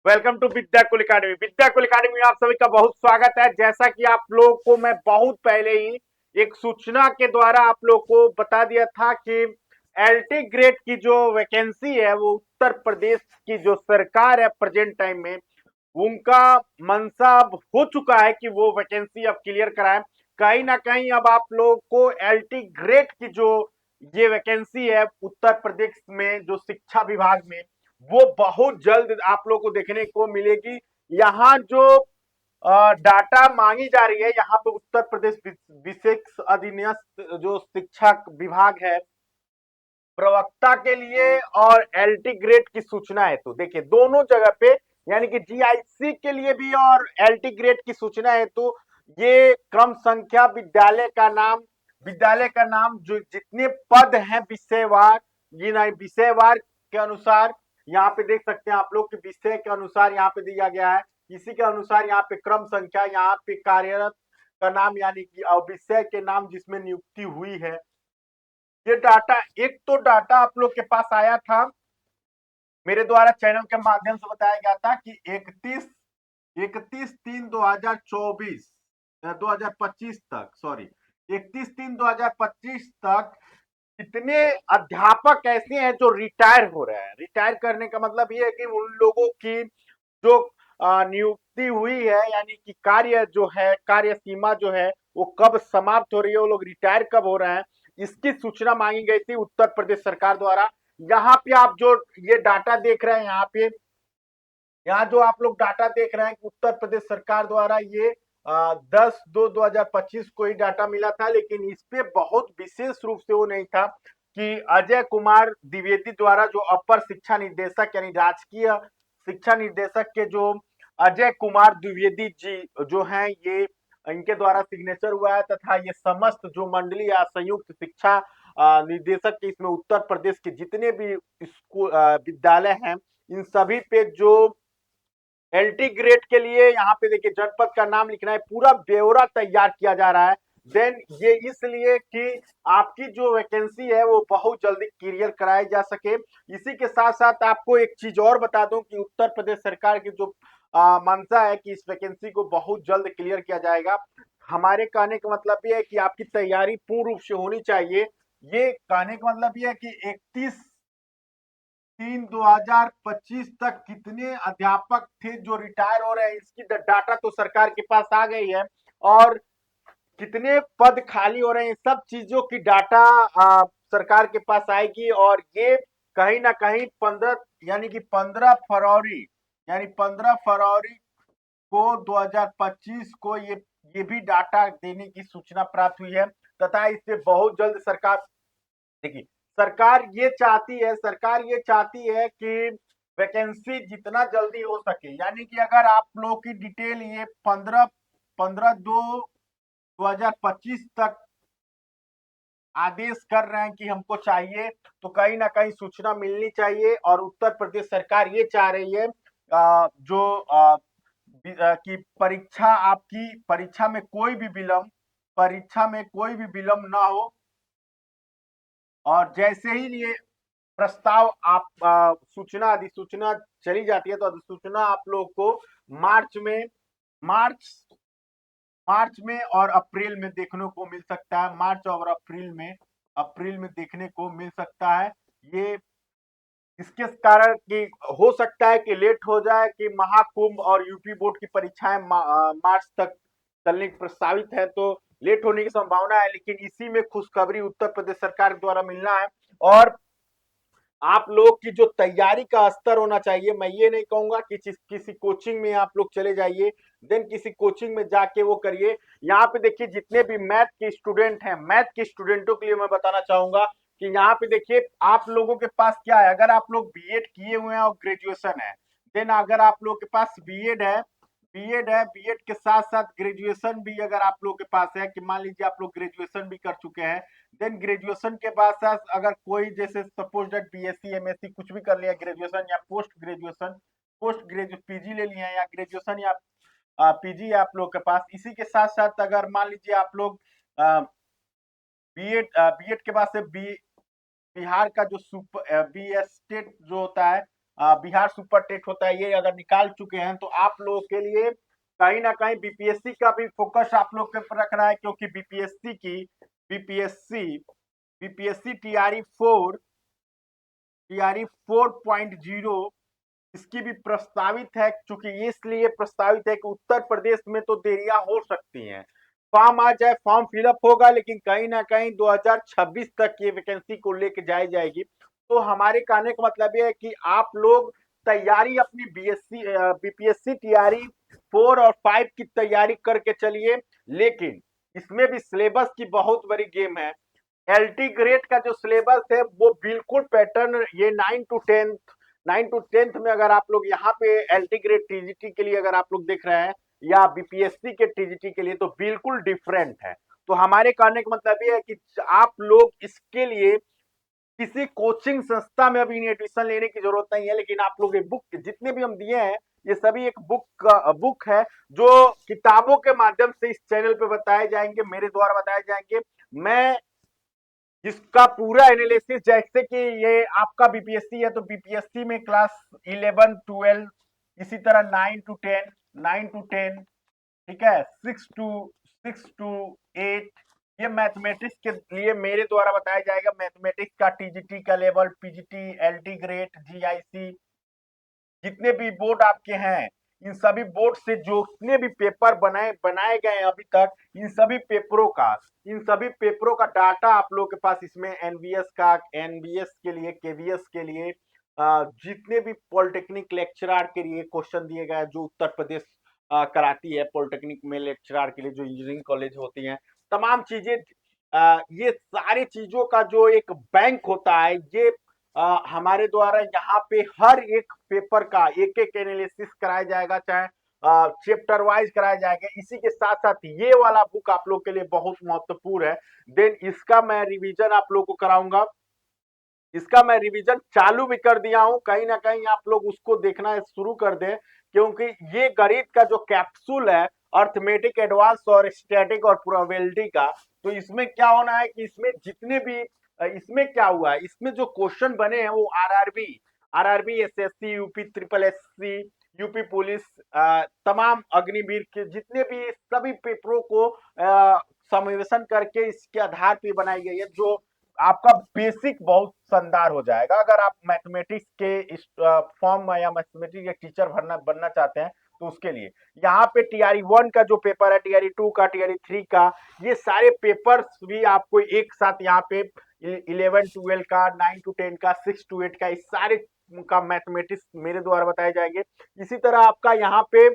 Welcome to Vidyakul academy. Vidyakul academy में आप सभी का बहुत स्वागत है। जैसा कि आप लोग को मैं बहुत पहले ही एक सूचना के द्वारा आप लोग को बता दिया था कि एलटी ग्रेड की जो वैकेंसी है वो उत्तर प्रदेश की जो सरकार है प्रेजेंट टाइम में उनका मंशा अब हो चुका है कि वो वैकेंसी अब क्लियर कराएं। कहीं ना कहीं अब आप लोग को एलटी ग्रेड की जो ये वैकेंसी है उत्तर प्रदेश में जो शिक्षा विभाग में वो बहुत जल्द आप लोग को देखने को मिलेगी। यहाँ जो डाटा मांगी जा रही है यहाँ पे उत्तर प्रदेश विशेष अधीनस्थ जो शिक्षा विभाग है प्रवक्ता के लिए और एलटी ग्रेड की सूचना है। तो देखिए दोनों जगह पे यानी कि जीआईसी के लिए भी और एलटी ग्रेड की सूचना है। तो ये क्रम संख्या विद्यालय का नाम जो जितने पद हैं विषयवार ये नहीं विषयवार के अनुसार यहाँ पे देख सकते हैं आप लोग कि विषय के अनुसार यहाँ पे दिया गया है। इसी के अनुसार यहाँ पे क्रम संख्या यहाँ पे कार्यरत का नाम यानी कि विषय के नाम जिसमें नियुक्ति हुई है ये डाटा। एक तो डाटा आप लोग के पास आया था मेरे द्वारा चैनल के माध्यम से बताया गया था कि 31/3/2024 2025 तक 31/3/2025 तक कितने अध्यापक ऐसे हैं जो रिटायर हो रहे हैं। रिटायर करने का मतलब ये है कि उन लोगों की जो नियुक्ति हुई है यानी कि कार्य जो है कार्य सीमा जो है वो कब समाप्त हो रही है वो लोग रिटायर कब हो रहे हैं इसकी सूचना मांगी गई थी उत्तर प्रदेश सरकार द्वारा। यहाँ पे आप जो ये डाटा देख रहे हैं यहाँ जो आप लोग डाटा देख रहे हैं कि उत्तर प्रदेश सरकार द्वारा ये 10/2/2025 को ही डाटा मिला था लेकिन इस पे बहुत विशेष रूप से वो नहीं था कि अजय कुमार द्विवेदी द्वारा जो अपर शिक्षा निदेशक यानी राजकीय शिक्षा निदेशक के जो अजय कुमार द्विवेदी जी जो हैं ये इनके द्वारा सिग्नेचर हुआ है तथा ये समस्त जो मंडली या संयुक्त शिक्षा निदेशक के इसमें उत्तर प्रदेश के जितने भी स्कूल विद्यालय हैं इन सभी पे जो एलटी ग्रेड के लिए यहाँ पे देखिए जनपद का नाम लिखना है पूरा ब्यौरा तैयार किया जा रहा है। देन ये इसलिए कि आपकी जो वैकेंसी है वो बहुत जल्दी क्लियर कराई जा सके। इसी के साथ साथ आपको एक चीज और बता दूं कि उत्तर प्रदेश सरकार की जो मंशा है कि इस वैकेंसी को बहुत जल्द क्लियर किया जाएगा। हमारे कहने का मतलब ये है कि आपकी तैयारी पूर्ण रूप से होनी चाहिए। ये कहने का मतलब ये है कि 31/3/2025 तक कितने अध्यापक थे जो रिटायर हो रहे हैं इसकी डाटा तो सरकार के पास आ गई है और कितने पद खाली हो रहे हैं सब चीजों की डाटा सरकार के पास आएगी। और ये कहीं ना कहीं 15 यानी कि 15 फरवरी यानी 15 फरवरी को 2025 को ये भी डाटा देने की सूचना प्राप्त हुई है तथा इससे बहुत जल्द सरकार देखिए सरकार ये चाहती है कि वैकेंसी जितना जल्दी हो सके यानी कि अगर आप लोग की डिटेल ये 15/2/2025 तक आदेश कर रहे हैं कि हमको चाहिए तो कहीं ना कहीं सूचना मिलनी चाहिए। और उत्तर प्रदेश सरकार ये चाह रही है कि परीक्षा में कोई भी विलंब ना हो। और जैसे ही ये प्रस्ताव आप सूचना अधिसूचना चली जाती है तो अधिसूचना आप लोग को मार्च में मार्च मार्च में और अप्रैल में देखने को मिल सकता है। मार्च और अप्रैल में देखने को मिल सकता है। ये इसके कारण कि हो सकता है कि लेट हो जाए कि महाकुंभ और यूपी बोर्ड की परीक्षाएं मार्च तक चलने की प्रस्तावित है तो लेट होने की संभावना है। लेकिन इसी में खुशखबरी उत्तर प्रदेश सरकार द्वारा मिलना है और आप लोग की जो तैयारी का स्तर होना चाहिए मैं ये नहीं कहूंगा कि किसी कोचिंग में आप लोग चले जाइए देन किसी कोचिंग में जाके वो करिए। यहाँ पे देखिए जितने भी मैथ के स्टूडेंट हैं मैथ के स्टूडेंटों के लिए मैं बताना चाहूंगा कि यहाँ पे देखिए आप लोगों के पास क्या है। अगर आप लोग बीएड किए हुए हैं और ग्रेजुएशन है देन अगर आप लोग के पास बीएड के साथ साथ ग्रेजुएशन भी अगर आप लोग के पास है कि मान लीजिए आप लोग ग्रेजुएशन भी कर चुके हैं देन ग्रेजुएशन के बाद साथ अगर कोई जैसे सपोज दैट बीएससी एमएससी कुछ भी कर लिया ग्रेजुएशन या पोस्ट ग्रेजुएट पीजी ले लिया या ग्रेजुएशन या पीजी आप लोग के पास। इसी के साथ साथ अगर मान लीजिए आप लोग बीएड के बाद से बिहार का जो बी एस्टेट जो होता है बिहार सुपर टेट होता है, ये अगर निकाल चुके हैं तो आप लोगों के लिए कहीं ना कहीं बीपीएससी का भी फोकस आप लोग के ऊपर रखना है, क्योंकि बीपीएससी बीपीएससी टीआरई 4.0 इसकी भी प्रस्तावित है। चूंकि इसलिए प्रस्तावित है कि उत्तर प्रदेश में तो देरियां हो सकती हैं, फॉर्म आ जाए, फॉर्म फिलअप होगा, लेकिन कहीं ना कहीं 2026 तक ये वैकेंसी को लेके जाई जाएगी। तो हमारे कहने का मतलब ये है कि आप लोग तैयारी अपनी बीपीएससी टीआरई 4 और 5 की तैयारी करके चलिए, लेकिन इसमें भी सिलेबस की बहुत बड़ी गेम है। एलटी ग्रेड का जो सिलेबस है वो बिल्कुल पैटर्न, ये 9 to 10 में अगर आप लोग यहाँ पे एलटी ग्रेड टीजीटी के लिए अगर आप लोग देख रहे हैं या बीपीएससी के टीजीटी के लिए, तो बिल्कुल डिफरेंट है। तो हमारे कहने का मतलब ये है कि आप लोग इसके लिए किसी कोचिंग संस्था में अभी एडमिशन लेने की जरूरत नहीं है, लेकिन आप लोग ये बुक जितने भी हम दिए हैं ये सभी एक बुक है जो किताबों के माध्यम से इस चैनल पे बताए जाएंगे, मेरे द्वारा बताए जाएंगे। मैं इसका पूरा एनालिसिस, जैसे कि ये आपका बीपीएससी है तो बीपीएससी में क्लास 11 12, इसी तरह 9 to 10, ठीक है, 6 to 8, ये मैथमेटिक्स के लिए मेरे द्वारा बताया जाएगा। मैथमेटिक्स का टीजीटी का level, PGT, LT grade, GIC, जितने भी बोर्ड आपके हैं, इन सभी बोर्ड से जो जितने भी पेपर बनाए गए हैं अभी तक, इन सभी पेपरों का डाटा आप लोगों के पास इसमें एनबीएस के लिए, केवीएस के लिए, जितने भी पॉलिटेक्निक लेक्चरार के लिए क्वेश्चन दिए गए जो उत्तर प्रदेश कराती है, पॉलिटेक्निक में लेक्चरार के लिए जो इंजीनियरिंग कॉलेज होती हैं, तमाम चीजें, ये सारी चीजों का जो एक बैंक होता है, ये हमारे द्वारा यहाँ पे हर एक पेपर का एक एक एनालिसिस कराया जाएगा, चाहे चैप्टर वाइज कराया जाएगा। इसी के साथ साथ ये वाला बुक आप लोग के लिए बहुत महत्वपूर्ण है। देन इसका मैं रिवीजन आप लोग को कराऊंगा, इसका मैं रिवीजन चालू भी कर दिया हूं, कहीं ना कहीं आप लोग उसको देखना शुरू कर दें, क्योंकि ये गणित का जो कैप्सूल है, अर्थमेटिक एडवांस और स्टैटिक और प्रोबेबिलिटी का, तो इसमें क्या होना है कि इसमें जितने भी इसमें क्या हुआ है, इसमें जो क्वेश्चन बने हैं वो RRB, SSC, UP triple SC, UP police, तमाम अग्निवीर के जितने भी सभी पेपरों को समावेशन करके इसके आधार पे बनाई गई है, जो आपका बेसिक बहुत शानदार हो जाएगा। अगर आप मैथमेटिक्स के इस फॉर्म में या मैथमेटिक्स के टीचर बनना चाहते हैं तो उसके लिए यहाँ पे टीआरई 1 का जो पेपर है, टीआरई 2 का, टीआरई 3 का, ये सारे पेपर्स भी आपको एक साथ यहाँ पे 11-12 का, 9 to 10 का, 6 to 8 का, इस सारे का मैथमेटिक्स मेरे द्वारा बताए जाएंगे। इसी तरह आपका यहाँ पे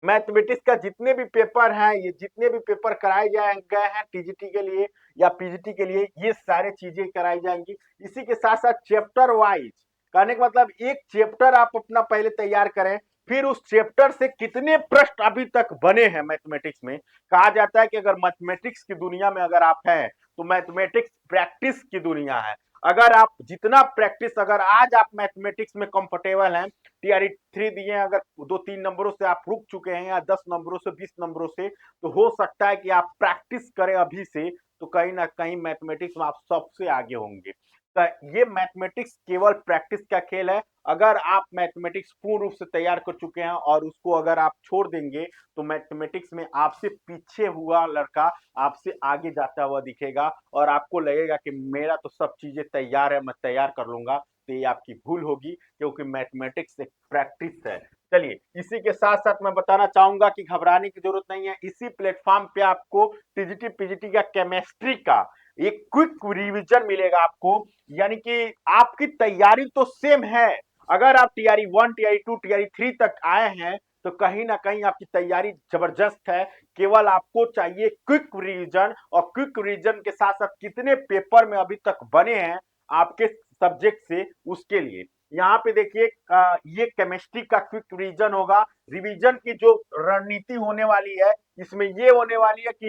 मैथमेटिक्स का जितने भी पेपर हैं, ये जितने भी पेपर कराए गए हैं टीजीटी के लिए या पीजीटी के लिए, ये सारे चीजें कराई जाएंगी। इसी के साथ साथ चैप्टर वाइज, कहने का मतलब एक चैप्टर आप अपना पहले तैयार करें, फिर उस चैप्टर से कितने प्रश्न अभी तक बने हैं मैथमेटिक्स में। कहा जाता है कि अगर मैथमेटिक्स की दुनिया में अगर आप हैं तो मैथमेटिक्स प्रैक्टिस की दुनिया है। अगर आप जितना प्रैक्टिस, अगर आज आप मैथमेटिक्स में कंफर्टेबल हैं, टीआरई 3 दिए हैं, अगर 2-3 नंबरों से आप रुक चुके हैं या 10 नंबरों से, 20 नंबरों से, तो हो सकता है कि आप प्रैक्टिस करें अभी से, तो कहीं ना कहीं मैथमेटिक्स में आप सबसे आगे होंगे। तो ये मैथमेटिक्स केवल प्रैक्टिस का खेल है। अगर आप मैथमेटिक्स पूर्ण रूप से तैयार कर चुके हैं और उसको अगर आप छोड़ देंगे तो मैथमेटिक्स में आपसे पीछे हुआ लड़का आपसे आगे जाता हुआ दिखेगा और आपको लगेगा कि मेरा तो सब चीजें तैयार है, मैं तैयार कर लूंगा। तो ये आपकी भूल होगी, क्योंकि मैथमेटिक्स एक प्रैक्टिस है। चलिए, इसी के साथ साथ मैं बताना चाहूंगा कि घबराने की जरूरत नहीं है। इसी प्लेटफॉर्म पे आपको टीजीटी पीजीटी का केमिस्ट्री का एक क्विक रिवीजन मिलेगा आपको, यानी कि आपकी तैयारी तो सेम है। अगर आप टीआरई 1, टीआरई 2, टीआरई 3 तक आए हैं तो कहीं ना कहीं आपकी तैयारी जबरदस्त है। केवल आपको चाहिए क्विक रिवीजन, और क्विक रिवीजन के साथ साथ कितने पेपर में अभी तक बने हैं आपके सब्जेक्ट से, उसके लिए यहाँ पे देखिए, ये केमिस्ट्री का क्विक रिवीजन होगा। रिवीजन की जो रणनीति होने वाली है इसमें ये होने वाली है कि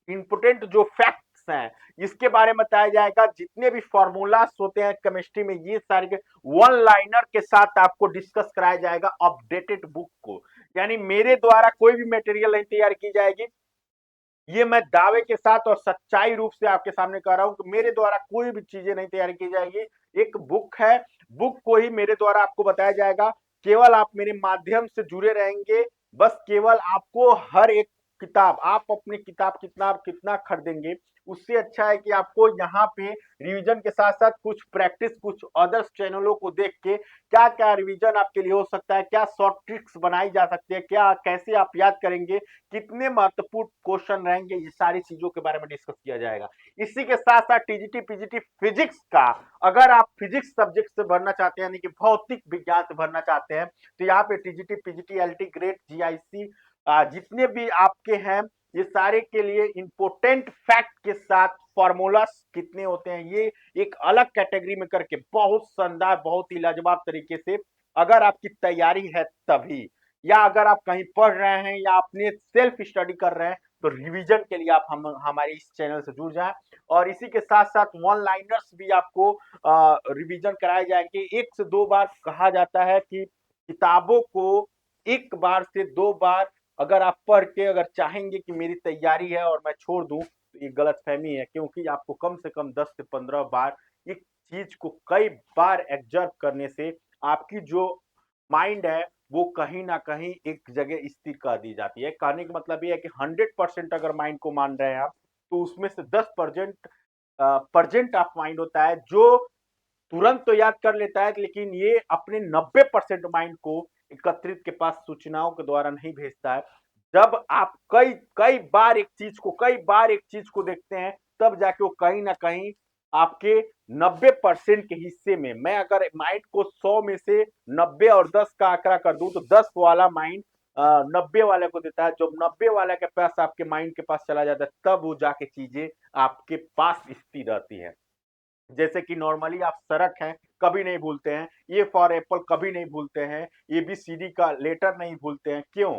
इंपोर्टेंट जो फैक्ट्स हैं इसके बारे में बताया जाएगा। जितने भी फॉर्मूलास होते हैं केमिस्ट्री में, ये सारे के वन लाइनर के साथ आपको डिस्कस कराया जाएगा अपडेटेड बुक को। यानी मेरे द्वारा कोई भी मटेरियल नहीं तैयार की जाएगी, ये मैं दावे के साथ और सच्चाई रूप से आपके सामने कह रहा हूं कि मेरे द्वारा कोई भी चीजें नहीं तैयार की जाएगी। एक बुक है, बुक को ही मेरे द्वारा आपको बताया जाएगा। केवल आप मेरे माध्यम से जुड़े रहेंगे, बस केवल आपको हर एक किताब, आप अपनी किताब कितना कितना खरीदेंगे, उससे अच्छा है कि आपको यहाँ पे रिवीजन के साथ साथ कुछ प्रैक्टिस, कुछ अदर्स चैनलों को देख के क्या क्या रिवीजन आपके लिए हो सकता है, क्या शॉर्ट ट्रिक्स बनाई जा सकती है, क्या कैसे आप याद करेंगे, कितने महत्वपूर्ण क्वेश्चन रहेंगे, ये सारी चीजों के बारे में डिस्कस किया जाएगा। इसी के साथ साथ टीजीटी पीजीटी फिजिक्स का, अगर आप फिजिक्स सब्जेक्ट से भरना चाहते हैं, यानी कि भौतिक विज्ञान से भरना चाहते हैं, तो यहाँ पे TGT PGT LT grade GIC जितने भी आपके हैं, ये सारे के लिए इंपोर्टेंट फैक्ट के साथ फॉर्मूलास कितने होते हैं, ये एक अलग कैटेगरी में करके बहुत शानदार, बहुत ही लाजवाब तरीके से, अगर आपकी तैयारी है तभी, या अगर आप कहीं पढ़ रहे हैं या अपने सेल्फ स्टडी कर रहे हैं, तो रिवीजन के लिए आप हमारे इस चैनल से जुड़ जाएं। और इसी के साथ साथ वन लाइनर्स भी आपको रिवीजन कराए जाएंगे। 1 से 2 बार कहा जाता है कि किताबों को 1 बार से 2 बार अगर आप पढ़ के अगर चाहेंगे कि मेरी तैयारी है और मैं छोड़ दूं, तो ये गलतफहमी है, क्योंकि आपको कम से कम 10 से 15 बार एक चीज को कई बार एग्जर्व करने से आपकी जो माइंड है वो कहीं ना कहीं एक जगह स्थिर कर दी जाती है। कहने का मतलब ये है कि 100% अगर माइंड को मान रहे हैं आप, तो उसमें से 10% परजेंट ऑफ माइंड होता है जो तुरंत तो याद कर लेता है, लेकिन ये अपने 90% माइंड को एकत्रित के पास सूचनाओं के द्वारा नहीं भेजता है। जब आप कई कई बार एक चीज को, कई बार एक चीज को देखते हैं, तब जाके वो कहीं ना कहीं आपके 90% के हिस्से में, मैं अगर माइंड को 100 में से 90 और 10 का आंकड़ा कर दूं, तो 10 वाला माइंड 90 वाले को देता है। जब 90 वाले के पास, आपके माइंड के पास चला जाता है, तब वो जाके चीजें आपके पास स्थिर रहती है। जैसे कि नॉर्मली आप सड़क है कभी नहीं भूलते हैं, ए फॉर एप्पल कभी नहीं भूलते हैं, एबीसीडी का लेटर नहीं भूलते हैं, क्यों?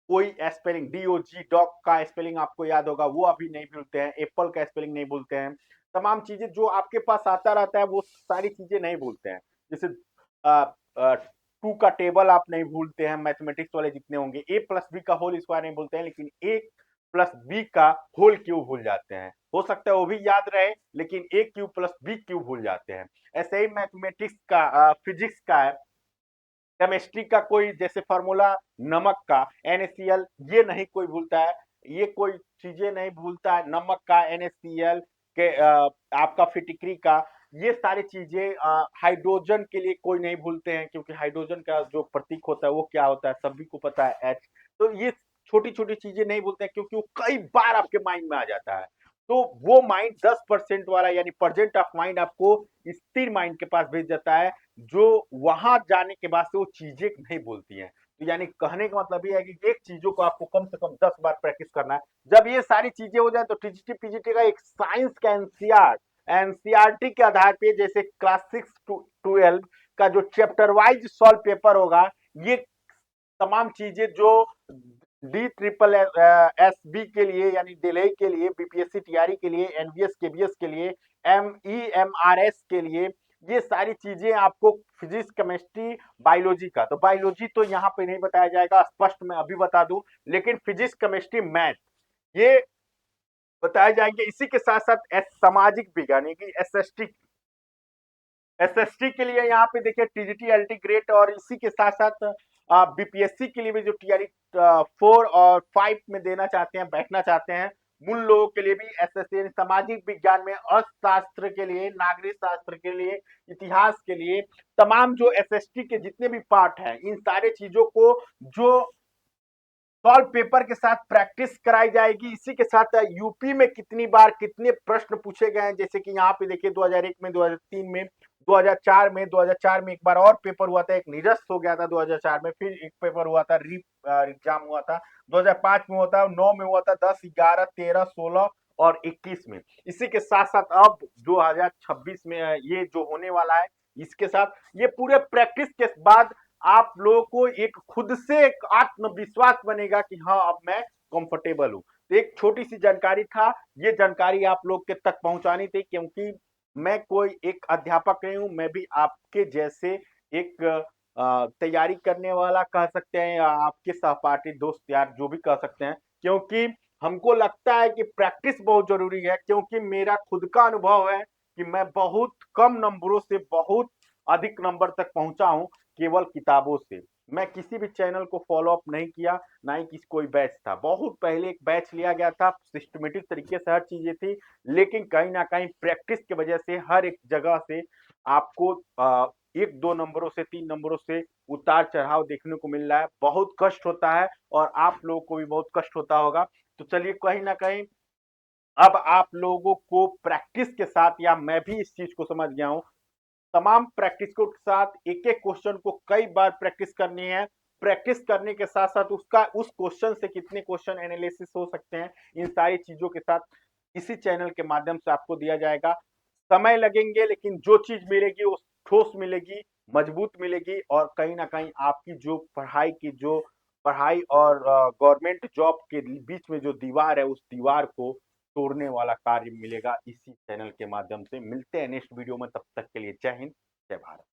कोई स्पेलिंग, डीओजी डॉग का स्पेलिंग आपको याद होगा, वो अभी नहीं भूलते हैं, एप्पल का स्पेलिंग नहीं भूलते हैं। तमाम चीजें जो आपके पास आता रहता है वो सारी चीजें नहीं भूलते हैं। जैसे टू का टेबल आप नहीं भूलते हैं, मैथमेटिक्स वाले जितने होंगे, ए प्लस बी का होल स्क्वायर नहीं भूलते हैं, लेकिन ए प्लस बी का होल क्यूब भूल जाते हैं। हो सकता है वो भी याद रहे, लेकिन ए क्यूब प्लस बी क्यूब भूल जाते हैं। ऐसे ही मैथमेटिक्स का, फिजिक्स का है, केमिस्ट्री का कोई जैसे फार्मूला, नमक का NaCl, ये नहीं कोई भूलता है, ये कोई चीजें नहीं भूलता है, नमक का NaCl के आपका फिटिक्री का, ये सारी चीजें हाइड्रोजन के लिए कोई नहीं भूलते हैं, क्योंकि हाइड्रोजन का जो प्रतीक होता है वो क्या होता है, सभी को पता है, H। तो ये छोटी छोटी चीजें नहीं भूलते हैं, क्योंकि वो कई बार आपके माइंड में आ जाता है। तो वो माइंड 10% वाला, यानी परजेंट ऑफ माइंड आपको स्थिर माइंड के पास भेज देता है, जो वहां जाने के बाद से वो चीजें नहीं बोलती हैं। तो यानी कहने का मतलब ये है कि एक चीजों को आपको कम से कम 10 बार प्रैक्टिस करना है। जब ये सारी चीजें हो जाए, तो टीजीटी पीजीटी का एक साइंस का एनसीआरटी के आधार पे, जैसे क्लास 6 to 12 का जो चैप्टर वाइज सॉल्व पेपर होगा, ये तमाम चीजें जो डी ट्रिपल एस बी के लिए, यानी दिल्ली के लिए, बीपीएससी टीआरई के लिए, एनवीएस केबीएस के लिए, एमईएमआरएस के लिए, ये सारी चीजें आपको फिजिक्स, केमिस्ट्री, बायोलॉजी का, तो बायोलॉजी तो यहाँ पे नहीं बताया जाएगा, स्पष्ट मैं अभी बता दूं, लेकिन फिजिक्स, केमिस्ट्री, मैथ ये बताए जाएंगे। इसी के साथ साथ सामाजिक विज्ञान की एसएसटी के लिए यहाँ पे देखिए टीजीटी एलटी ग्रेड, और इसी के साथ साथ बीपीएससी के लिए भी जो टीआरई 4 और 5 में देना चाहते हैं, बैठना चाहते हैं, मूल लोगों के लिए भी एसएससी, सामाजिक विज्ञान में अर्थशास्त्र के लिए, नागरिक शास्त्र के लिए, इतिहास के लिए, तमाम जो एसएसटी के जितने भी पार्ट हैं, इन सारे चीजों को जो सॉल्व पेपर के साथ प्रैक्टिस कराई जाएगी। इसी के साथ यूपी में कितनी बार कितने प्रश्न पूछे गए हैं, जैसे कि यहाँ पे देखिए 2001 में, 2003 में, 2004 में, 2004 में एक बार और पेपर हुआ था, एक निरस्त हो गया था 2004 में, फिर एक पेपर हुआ था, एग्जाम हुआ था 2005 में, हुआ था 9 में, हुआ था 10, 11, 13, 16 और 21 में। इसी के साथ साथ अब 2026 में ये जो होने वाला है, इसके साथ ये पूरे प्रैक्टिस के बाद आप लोगों को एक खुद से एक आत्मविश्वास बनेगा कि हाँ अब मैं कंफर्टेबल हूँ। तो एक छोटी सी जानकारी था, ये जानकारी आप लोग के तक पहुंचानी थी, क्योंकि मैं कोई एक अध्यापक नहीं हूँ, मैं भी आपके जैसे एक तैयारी करने वाला कह सकते हैं, या आपके सहपाठी दोस्त यार जो भी कह सकते हैं, क्योंकि हमको लगता है कि प्रैक्टिस बहुत जरूरी है, क्योंकि मेरा खुद का अनुभव है कि मैं बहुत कम नंबरों से बहुत अधिक नंबर तक पहुंचा हूं केवल किताबों से। मैं किसी भी चैनल को फॉलो अप नहीं किया, ना ही किसी कोई बैच था। बहुत पहले एक बैच लिया गया था, सिस्टमेटिक तरीके से हर चीजें थी, लेकिन कहीं ना कहीं प्रैक्टिस की वजह से हर एक जगह से आपको एक दो नंबरों से 3 नंबरों से उतार चढ़ाव देखने को मिल रहा है। बहुत कष्ट होता है और आप लोगों को भी बहुत कष्ट होता होगा। तो चलिए कहीं ना कहीं अब आप लोगों को प्रैक्टिस के साथ, या मैं भी इस चीज को समझ गया हूं, तमाम प्रैक्टिस के साथ एक एक क्वेश्चन को कई बार प्रैक्टिस करनी है। प्रैक्टिस करने के साथ साथ उसका उस क्वेश्चन से कितने क्वेश्चन एनालिसिस हो सकते हैं, इन सारी चीजों के साथ इसी चैनल के माध्यम से आपको दिया जाएगा। समय लगेंगे, लेकिन जो चीज मिलेगी वो ठोस मिलेगी, मजबूत मिलेगी, और कहीं ना कहीं आपकी जो पढ़ाई और गवर्नमेंट जॉब के बीच में जो दीवार है, उस दीवार को तोड़ने वाला कार्य मिलेगा इसी चैनल के माध्यम से। मिलते हैं नेक्स्ट वीडियो में, तब तक के लिए जय हिंद, जय भारत।